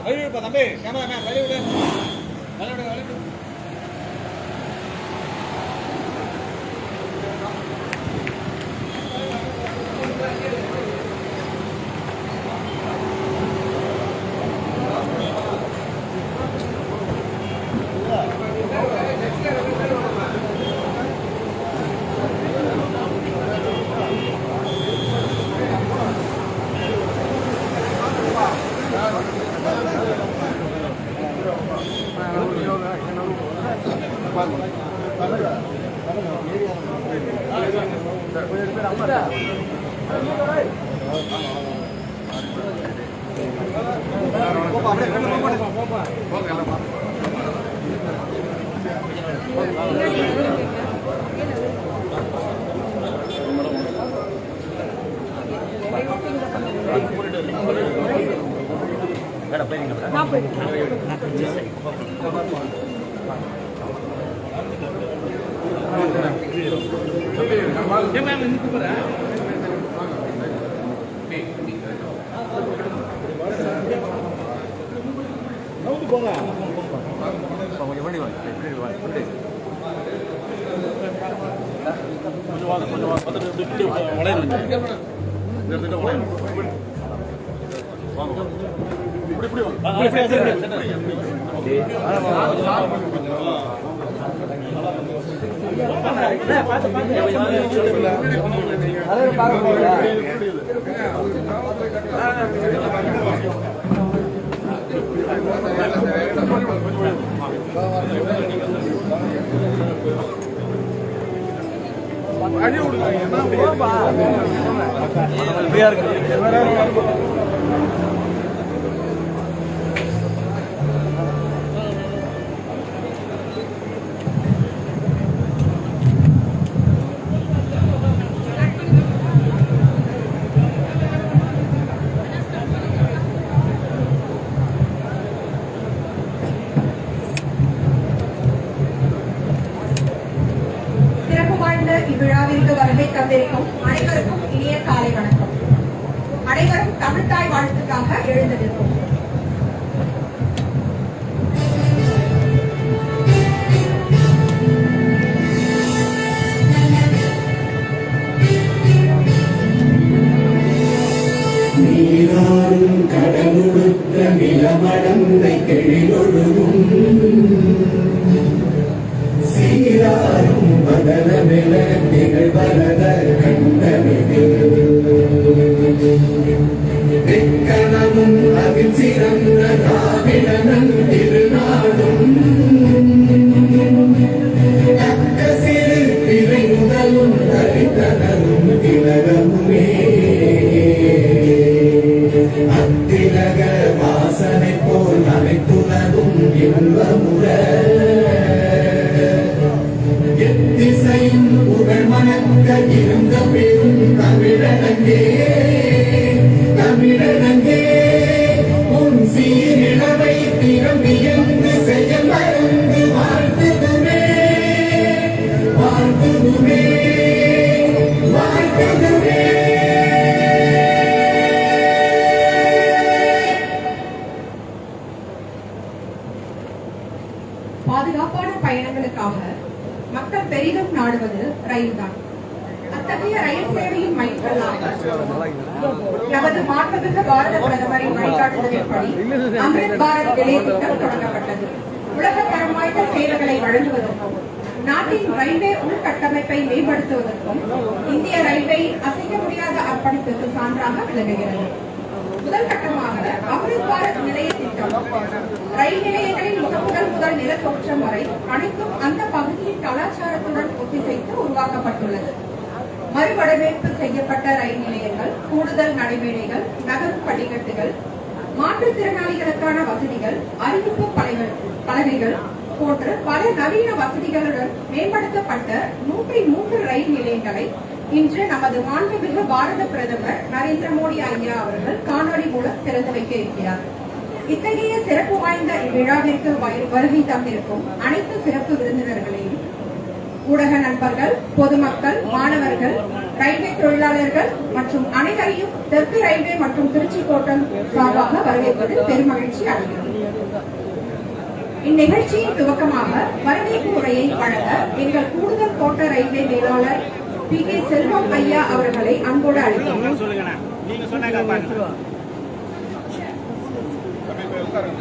வழிவிடுப்பா தம்பி, கேமராமேன் வழிவிடு, வழிவிடு, வழிவிடு. இவ்விழாவிற்கு வருகை தந்திருக்கும் அனைவருக்கும் இனிய காலை வணக்கம். அனைவரும் தமிழ்தாய் வாழ்த்துக்காக எழுந்திருக்கும். நீராடும் கடலுடுத்த நிலமடந்தை கெழிலொழுகும் சீராரும் பதனமென திகழ்வரத கண்டமிதில் வெக்கணமும் அதில் சிறந்த திராவிடனன் திருநாடும் தக்க சிறு திரை முதலும் தரித்தனரும் திலகமுமே அத்திலக வாசனை போல் அனைத்துலகும் இன்பமுற எத்திசையும் புகழ் மணக்க இருந்த பெரும் தமிழனங்கே தமிழனங்கே உன் சீரிழவை திறமியந்து செயல் மறந்து வாழ்த்துதுமே வாழ்த்துதுமே வாழ்த்துதுமே. பாதுகாப்பான பயணங்களுக்காக மக்கள் பெரிதும் நாடுவது ரயில் தான். அத்தகைய ரயில் சேவையின் மைல்கல்லாக நமது மாண்புமிகு பாரத பிரதமரின் வழிகாட்டுதலின்படி அமிர்த் பாரத் விலை திட்டம் தொடங்கப்பட்டது. உலகத்தரம் வாய்ந்த சேவைகளை வழங்குவதற்கும் நாட்டின் ரயில்வே உள்கட்டமைப்பை மேம்படுத்துவதற்கும் இந்திய ரயில்வே அசைக்க முடியாத அர்ப்பணிப்புக்கு சான்றாக விளங்குகிறது. முதல் கட்டமாக அமிர்த் பாரத் நிலைய திட்டம் ரயில் நிலையங்களின் முகப்புதல் முதல் நில தோற்றம் வரை அனைத்தும் அந்த பகுதியின் கலாச்சாரத்துடன் ஒத்திசைத்து உருவாக்கப்பட்டுள்ளது. மறுவடிவமைப்பு செய்யப்பட்ட ரயில் நிலையங்கள், கூடுதல் நடைமேடைகள், நகரும் படிக்கட்டுகள், மாற்றுத்திறனாளிகளுக்கான வசதிகள், அறிவிப்பு பலகைகள் போன்று பல நவீன வசதிகளுடன் மேம்படுத்தப்பட்ட 103 ரயில் நிலையங்களை இன்று நமது மாண்புமிகு பாரத பிரதமர் நரேந்திர மோடி ஐயா அவர்கள் காணொலி மூலம் திறந்து வைக்க இருக்கிறார். இத்தகைய சிறப்பு வாய்ந்த இவ்விழாவிற்கு வருகை தந்திருக்கும் அனைத்து சிறப்பு விருந்தினர்களையும் ஊடக நண்பர்கள், பொதுமக்கள், மாணவர்கள், ரயில்வே தொழிலாளர்கள் மற்றும் அனைவரையும் தெற்கு ரயில்வே மற்றும் திருச்சி கோட்டம் சார்பாக வரவேற்பதில் பெருமகிழ்ச்சி அடைகிறோம். இந்நிகழ்ச்சியின் துவக்கமாக வரவேற்பு உரையை வழங்க எங்கள் கூடுதல் கோட்ட ரயில்வே மேலாளர் பி.கே. செல்வம் ஐயா அவர்களை அன்போடு அழைக்கிறோம். தம்பி, போய் உட்காருங்க.